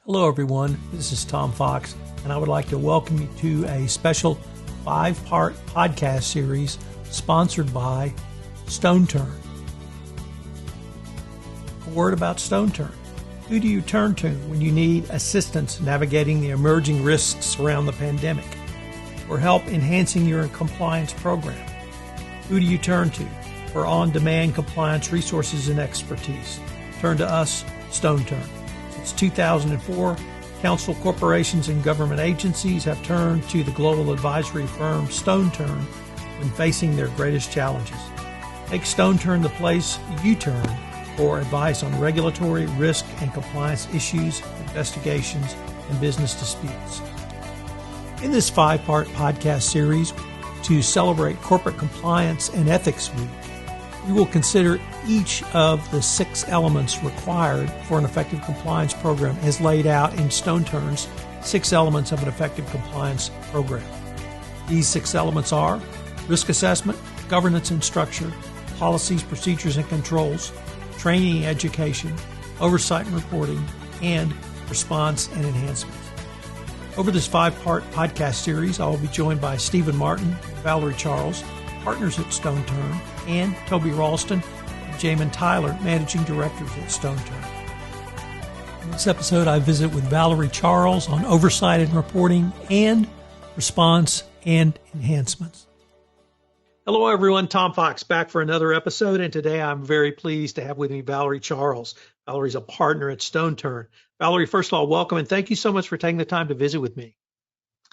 Hello everyone, this is Tom Fox, and I would like to welcome you to a special 5-part podcast series sponsored by StoneTurn. A word about StoneTurn. Who do you turn to when you need assistance navigating the emerging risks around the pandemic, or help enhancing your compliance program? Who do you turn to for on-demand compliance resources and expertise? Turn to us, StoneTurn. Since 2004, council, corporations, and government agencies have turned to the global advisory firm StoneTurn when facing their greatest challenges. Make StoneTurn the place you turn for advice on regulatory, risk, and compliance issues, investigations, and business disputes. In this 5-part podcast series to celebrate Corporate Compliance and Ethics Week, we will consider each of the 6 elements required for an effective compliance program as laid out in StoneTurn's 6 elements of an effective compliance program. These 6 elements are risk assessment, governance and structure, policies, procedures and controls, training and education, oversight and reporting, and response and enhancements. Over this 5-part podcast series, I will be joined by Stephen Martin and Valerie Charles, partners at StoneTurn, and Toby Ralston and Jamin Tyler, managing directors at StoneTurn. In this episode, I visit with Valerie Charles on oversight and reporting and response and enhancements. Hello, everyone. Tom Fox back for another episode, and today I'm very pleased to have with me Valerie Charles. Valerie's a partner at StoneTurn. Valerie, first of all, welcome, and thank you so much for taking the time to visit with me.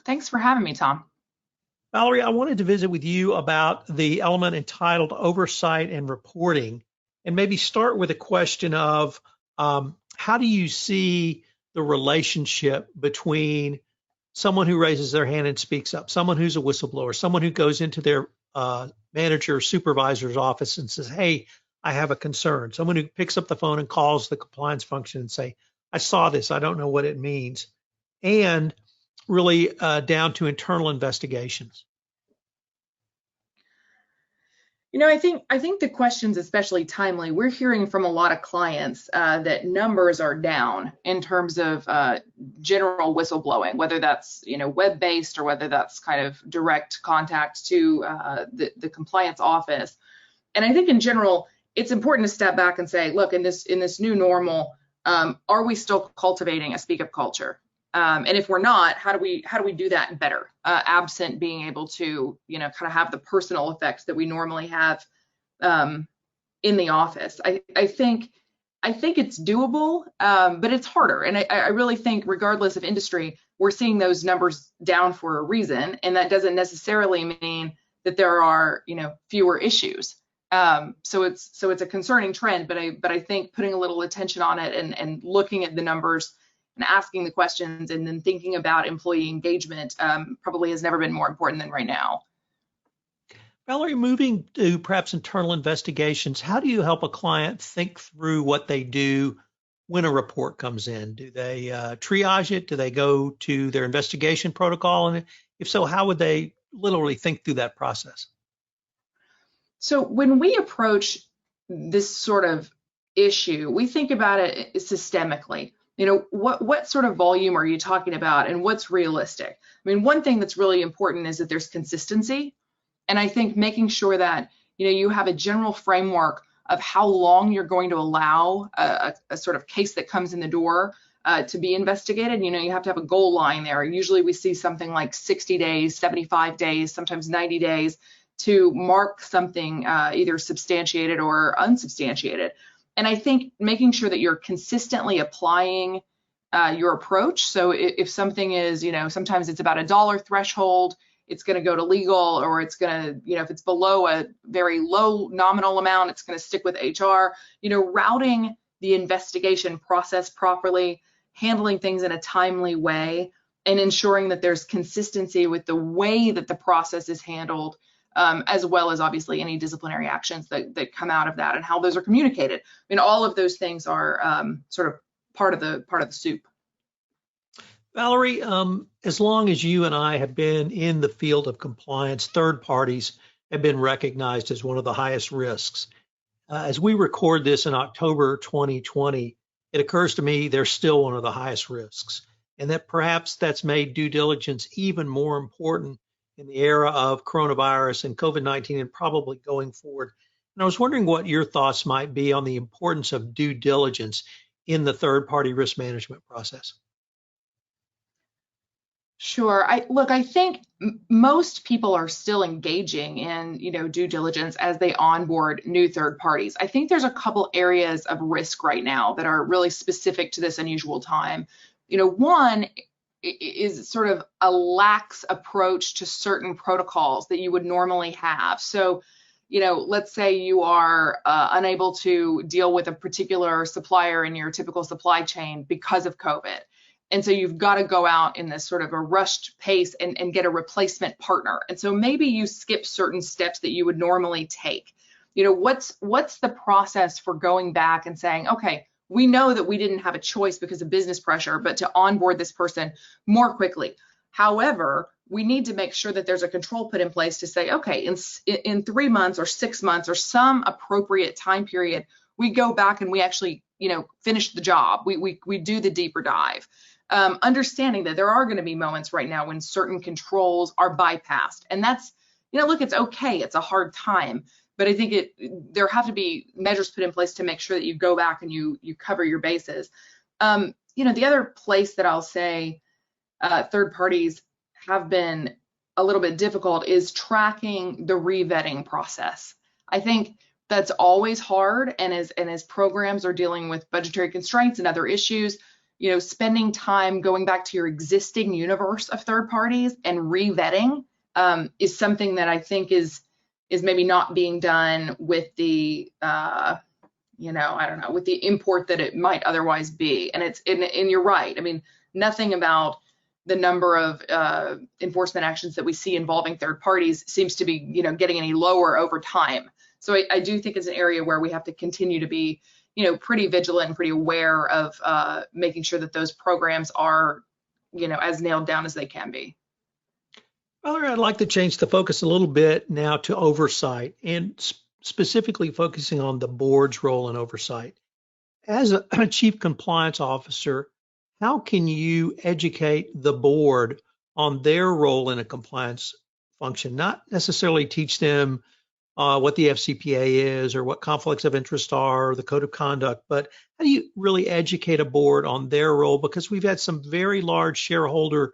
Thanks for having me, Tom. Valerie, I wanted to visit with you about the element entitled Oversight and Reporting, and maybe start with a question of how do you see the relationship between someone who raises their hand and speaks up, someone who's a whistleblower, someone who goes into their manager or supervisor's office and says, hey, I have a concern, someone who picks up the phone and calls the compliance function and say, I saw this, I don't know what it means, and really down to internal investigations? You know, I think the question's especially timely. We're hearing from a lot of clients that numbers are down in terms of general whistleblowing, whether that's web-based or whether that's kind of direct contact to the compliance office. And I think in general, it's important to step back and say, look, in this new normal, are we still cultivating a speak-up culture? And if we're not, how do we do that better, absent being able to, kind of have the personal effects that we normally have in the office? I think it's doable, but it's harder. And I really think, regardless of industry, we're seeing those numbers down for a reason, and that doesn't necessarily mean that there are, fewer issues. So it's a concerning trend, but I think putting a little attention on it and looking at the numbers and asking the questions and then thinking about employee engagement probably has never been more important than right now. Valerie, moving to perhaps internal investigations, how do you help a client think through what they do when a report comes in? Do they triage it? Do they go to their investigation protocol? And if so, how would they literally think through that process? So when we approach this sort of issue, we think about it systemically. What sort of volume are you talking about, and what's realistic? I mean, one thing that's really important is that there's consistency. And I think making sure that, you have a general framework of how long you're going to allow a sort of case that comes in the door to be investigated. You have to have a goal line there. Usually we see something like 60 days, 75 days, sometimes 90 days to mark something either substantiated or unsubstantiated. And I think making sure that you're consistently applying your approach. So if something is, sometimes it's about $1 threshold, it's going to go to legal, or it's going to, if it's below a very low nominal amount, it's going to stick with HR. Routing the investigation process properly, handling things in a timely way, and ensuring that there's consistency with the way that the process is handled, as well as obviously any disciplinary actions that come out of that and how those are communicated. I mean, all of those things are sort of part of the soup. Valerie, as long as you and I have been in the field of compliance, third parties have been recognized as one of the highest risks. As we record this in October 2020, it occurs to me they're still one of the highest risks, and that perhaps that's made due diligence even more important in the era of coronavirus and COVID-19 and probably going forward. And I was wondering what your thoughts might be on the importance of due diligence in the third-party risk management process. Sure. I think most people are still engaging in, due diligence as they onboard new third parties. I think there's a couple areas of risk right now that are really specific to this unusual time. One is sort of a lax approach to certain protocols that you would normally have. So, let's say you are unable to deal with a particular supplier in your typical supply chain because of COVID. And so you've got to go out in this sort of a rushed pace and get a replacement partner. And so maybe you skip certain steps that you would normally take. What's the process for going back and saying, okay, we know that we didn't have a choice because of business pressure, but to onboard this person more quickly. However, we need to make sure that there's a control put in place to say, okay, in 3 months or 6 months or some appropriate time period, we go back and we actually, finish the job. We do the deeper dive. Understanding that there are going to be moments right now when certain controls are bypassed. And that's, look, it's okay. It's a hard time. But I think there have to be measures put in place to make sure that you go back and you cover your bases. The other place that I'll say third parties have been a little bit difficult is tracking the revetting process. I think that's always hard. And as programs are dealing with budgetary constraints and other issues, spending time going back to your existing universe of third parties and revetting is something that I think is maybe not being done with the, I don't know, with the import that it might otherwise be. And you're right. I mean, nothing about the number of enforcement actions that we see involving third parties seems to be, getting any lower over time. So I do think it's an area where we have to continue to be, pretty vigilant and pretty aware of making sure that those programs are, as nailed down as they can be. Valerie, I'd like to change the focus a little bit now to oversight and specifically focusing on the board's role in oversight. As a chief compliance officer, how can you educate the board on their role in a compliance function? Not necessarily teach them what the FCPA is or what conflicts of interest are or the code of conduct, but how do you really educate a board on their role? Because we've had some very large shareholder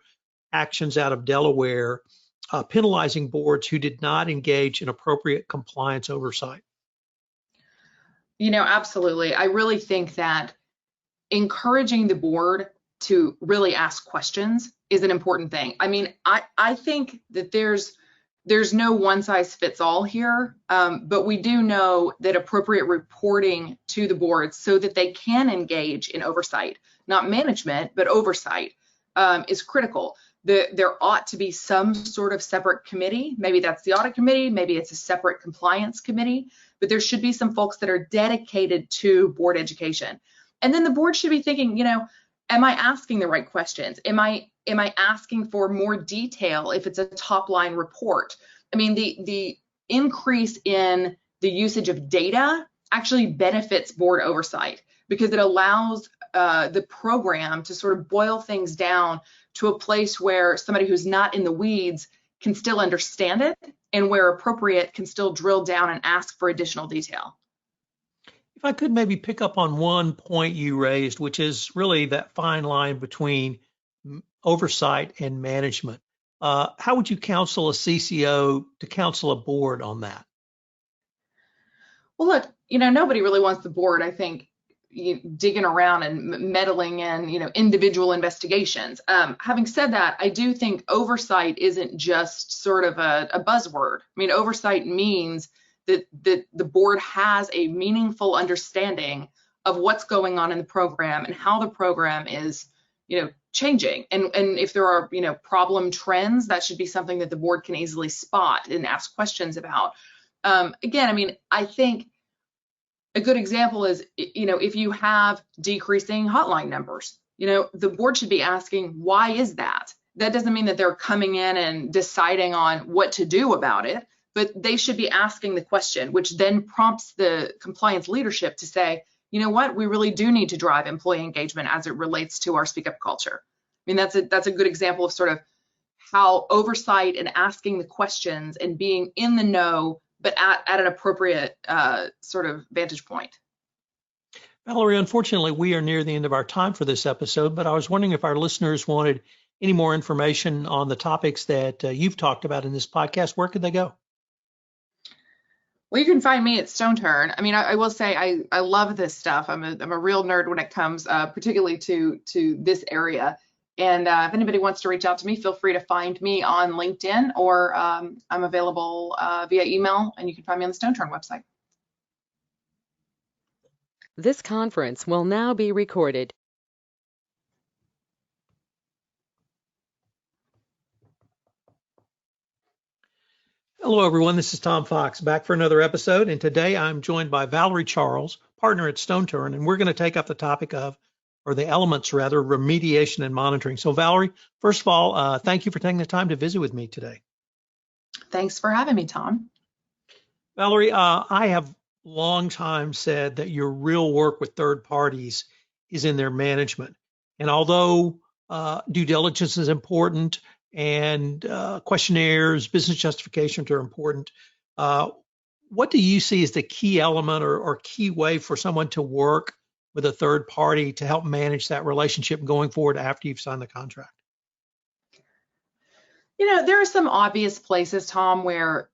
actions out of Delaware penalizing boards who did not engage in appropriate compliance oversight. Absolutely. I really think that encouraging the board to really ask questions is an important thing. I mean, I think that there's no one size fits all here, but we do know that appropriate reporting to the board so that they can engage in oversight, not management, but oversight, is critical. There ought to be some sort of separate committee. Maybe that's the audit committee, maybe it's a separate compliance committee, but there should be some folks that are dedicated to board education. And then the board should be thinking, am I asking the right questions? Am I asking for more detail if it's a top line report? I mean, the increase in the usage of data actually benefits board oversight because it allows the program to sort of boil things down to a place where somebody who's not in the weeds can still understand it and where appropriate can still drill down and ask for additional detail. If I could maybe pick up on one point you raised, which is really that fine line between oversight and management. How would you counsel a CCO to counsel a board on that? Well, look, nobody really wants the board, I think, digging around and meddling in, individual investigations. Having said that, I do think oversight isn't just sort of a buzzword. I mean, oversight means that the board has a meaningful understanding of what's going on in the program and how the program is, changing. And if there are, problem trends, that should be something that the board can easily spot and ask questions about. Again, I mean, I think a good example is, if you have decreasing hotline numbers, the board should be asking, why is that? That doesn't mean that they're coming in and deciding on what to do about it, but they should be asking the question, which then prompts the compliance leadership to say, you know what, we really do need to drive employee engagement as it relates to our speak up culture. I mean, that's a good example of sort of how oversight and asking the questions and being in the know, but at an appropriate sort of vantage point. Valerie, unfortunately, we are near the end of our time for this episode, but I was wondering if our listeners wanted any more information on the topics that you've talked about in this podcast, where could they go? Well, you can find me at Stone Turn. I mean, I will say I love this stuff. I'm a real nerd when it comes, particularly to this area. And if anybody wants to reach out to me, feel free to find me on LinkedIn, or I'm available via email, and you can find me on the Stone Turn website. This conference will now be recorded. Hello, everyone. This is Tom Fox back for another episode. And today I'm joined by Valerie Charles, partner at Stone Turn, and we're going to take up the topic of, or the elements rather, remediation and monitoring. So Valerie, first of all, thank you for taking the time to visit with me today. Thanks for having me, Tom. Valerie, I have long time said that your real work with third parties is in their management. And although due diligence is important and questionnaires, business justifications are important, what do you see as the key element or key way for someone to work with a third party to help manage that relationship going forward after you've signed the contract? You know, there are some obvious places, Tom, where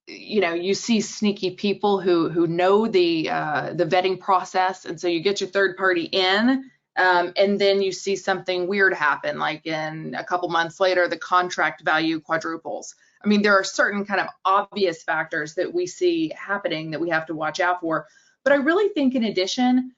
you see sneaky people who know the vetting process, and so you get your third party in, and then you see something weird happen, like in a couple months later, the contract value quadruples. I mean, there are certain kind of obvious factors that we see happening that we have to watch out for. But I really think, in addition,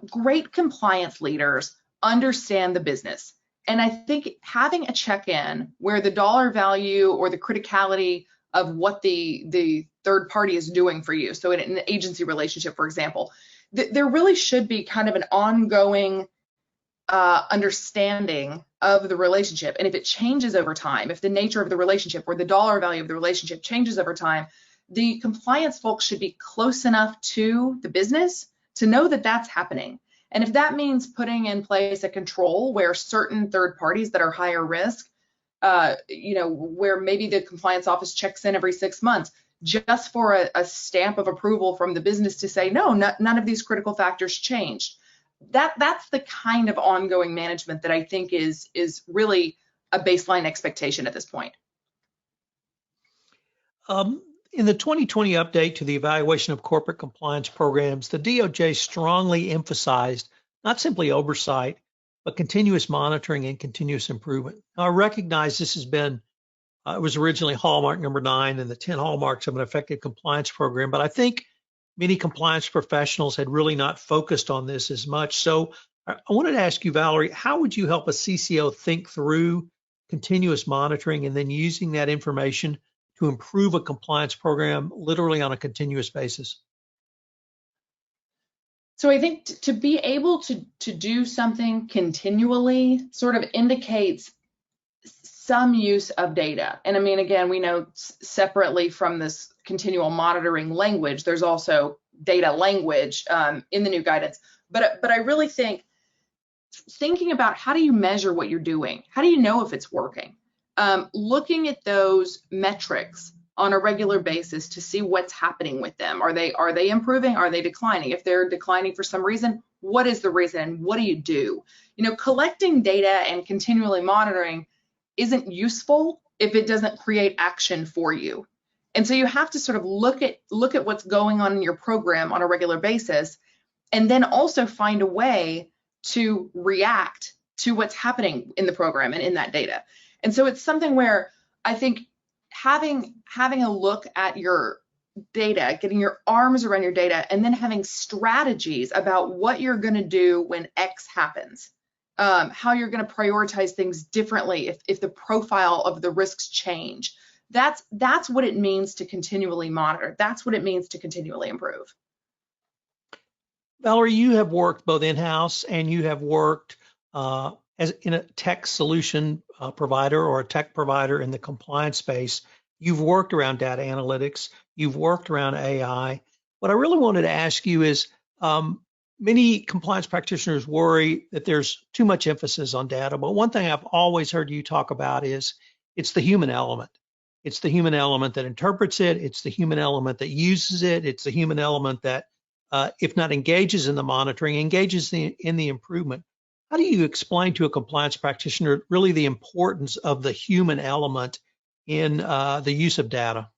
great compliance leaders understand the business. And I think having a check-in where the dollar value or the criticality of what the third party is doing for you. So in an agency relationship, for example, there really should be kind of an ongoing understanding of the relationship. And if it changes over time, if the nature of the relationship or the dollar value of the relationship changes over time, the compliance folks should be close enough to the business to know that that's happening. And if that means putting in place a control where certain third parties that are higher risk, where maybe the compliance office checks in every 6 months just for a stamp of approval from the business to say, no, none of these critical factors changed. That's the kind of ongoing management that I think is really a baseline expectation at this point. In the 2020 update to the evaluation of corporate compliance programs, the DOJ strongly emphasized not simply oversight, but continuous monitoring and continuous improvement. Now, I recognize this has been, it was originally hallmark number 9 in the 10 hallmarks of an effective compliance program, but I think many compliance professionals had really not focused on this as much. So I wanted to ask you, Valerie, how would you help a CCO think through continuous monitoring and then using that information to improve a compliance program literally on a continuous basis? So I think to be able to do something continually sort of indicates some use of data. And I mean, again, we know separately from this continual monitoring language, there's also data language in the new guidance. But I really think thinking about how do you measure what you're doing? How do you know if it's working? Looking at those metrics on a regular basis to see what's happening with them. Are they improving? Are they declining? If they're declining for some reason, what is the reason and what do you do? Collecting data and continually monitoring isn't useful if it doesn't create action for you. And so you have to sort of look at what's going on in your program on a regular basis, and then also find a way to react to what's happening in the program and in that data. And so it's something where I think having a look at your data, getting your arms around your data, and then having strategies about what you're going to do when X happens, how you're going to prioritize things differently if the profile of the risks change. That's what it means to continually monitor. That's what it means to continually improve. Valerie, you have worked both in-house and you have worked as in a tech solution provider or a tech provider in the compliance space. You've worked around data analytics. You've worked around AI. What I really wanted to ask you is, Many compliance practitioners worry that there's too much emphasis on data, but one thing I've always heard you talk about is it's the human element. It's the human element that interprets it. It's the human element that uses it. It's the human element that, if not engages in the monitoring, engages in the improvement. How do you explain to a compliance practitioner really the importance of the human element in the use of data?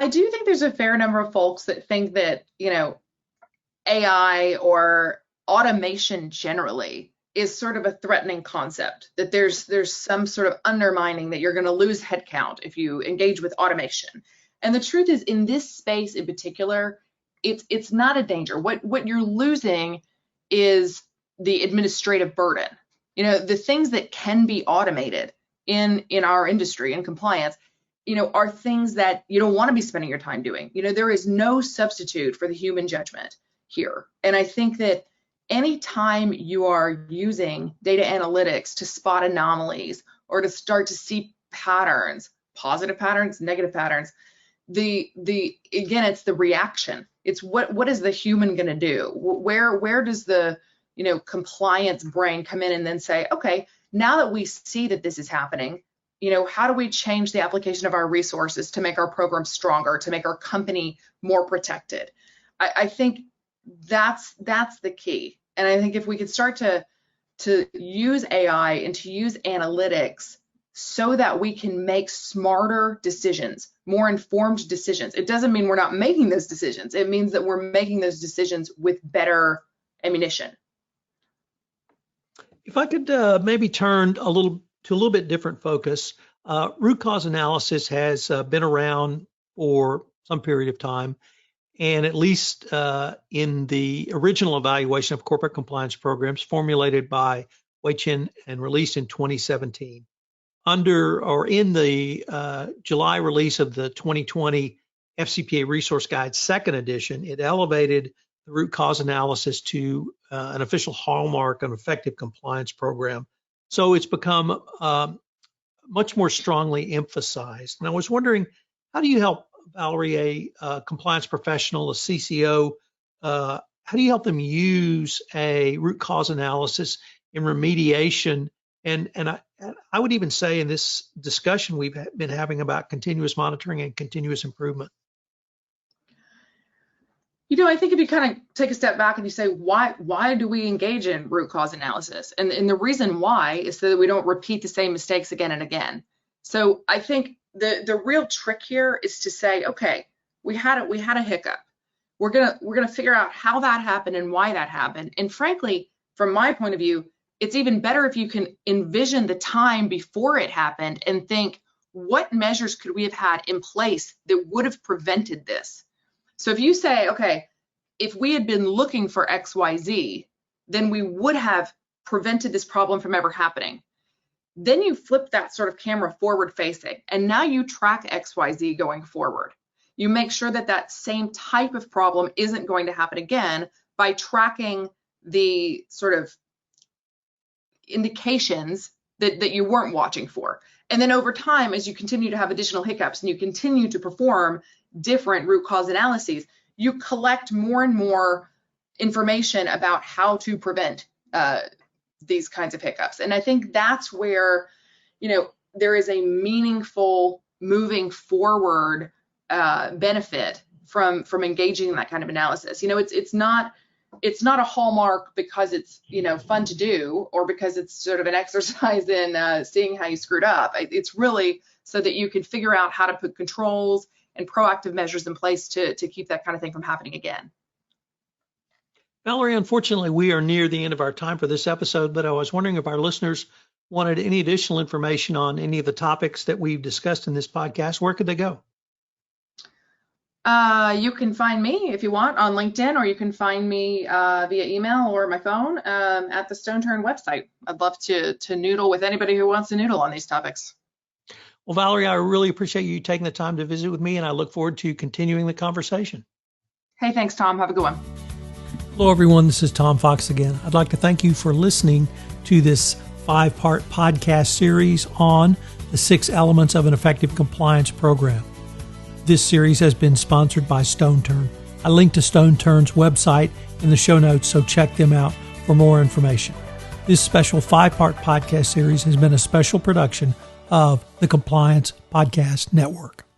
I do think there's a fair number of folks that think that, AI or automation generally is sort of a threatening concept, that there's some sort of undermining that you're going to lose headcount if you engage with automation. And the truth is, in this space in particular, it's not a danger. What you're losing is the administrative burden. The things that can be automated in our industry and compliance, are things that you don't want to be spending your time doing. There is no substitute for the human judgment here. And I think that anytime you are using data analytics to spot anomalies or to start to see patterns, positive patterns, negative patterns, again, it's the reaction. It's what is the human going to do? Where does the compliance brain come in and then say, okay, now that we see that this is happening, how do we change the application of our resources to make our program stronger, to make our company more protected? I think that's the key. And I think if we could start to use AI and to use analytics so that we can make smarter decisions, more informed decisions. It doesn't mean we're not making those decisions. It means that we're making those decisions with better ammunition. If I could maybe turn to a little bit different focus, root cause analysis has been around for some period of time, and at least in the original evaluation of corporate compliance programs formulated by Wei Chin and released in 2017. In the July release of the 2020 FCPA Resource Guide second edition, it elevated the root cause analysis to an official hallmark of an effective compliance program. So it's become much more strongly emphasized. And I was wondering, how do you help, Valerie, a compliance professional, a CCO, how do you help them use a root cause analysis in remediation? And I would even say in this discussion we've been having about continuous monitoring and continuous improvement. I think if you kind of take a step back and you say, why do we engage in root cause analysis? And the reason why is so that we don't repeat the same mistakes again and again. So I think the real trick here is to say, okay, we had a hiccup. We're gonna figure out how that happened and why that happened. And frankly, from my point of view, it's even better if you can envision the time before it happened and think, what measures could we have had in place that would have prevented this? So if you say, okay, if we had been looking for XYZ, then we would have prevented this problem from ever happening. Then you flip that sort of camera forward facing, and now you track XYZ going forward. You make sure that that same type of problem isn't going to happen again by tracking the sort of indications that you weren't watching for. And then over time, as you continue to have additional hiccups and you continue to perform different root cause analyses, you collect more and more information about how to prevent these kinds of hiccups. And I think that's where, there is a meaningful moving forward benefit from engaging in that kind of analysis. It's not a hallmark because it's fun to do or because it's sort of an exercise in seeing how you screwed up. It's really so that you can figure out how to put controls and proactive measures in place to keep that kind of thing from happening again. Valerie, unfortunately, we are near the end of our time for this episode, but I was wondering if our listeners wanted any additional information on any of the topics that we've discussed in this podcast, where could they go? You can find me, if you want, on LinkedIn, or you can find me via email or my phone at the Stone Turn website. I'd love to noodle with anybody who wants to noodle on these topics. Well, Valerie, I really appreciate you taking the time to visit with me, and I look forward to continuing the conversation. Hey, thanks, Tom. Have a good one. Hello, everyone. This is Tom Fox again. I'd like to thank you for listening to this 5-part podcast series on the 6 elements of an effective compliance program. This series has been sponsored by Stone Turn, I linked to Stone Turn's website in the show notes, so check them out for more information. This special 5-part podcast series has been a special production of the Compliance Podcast Network.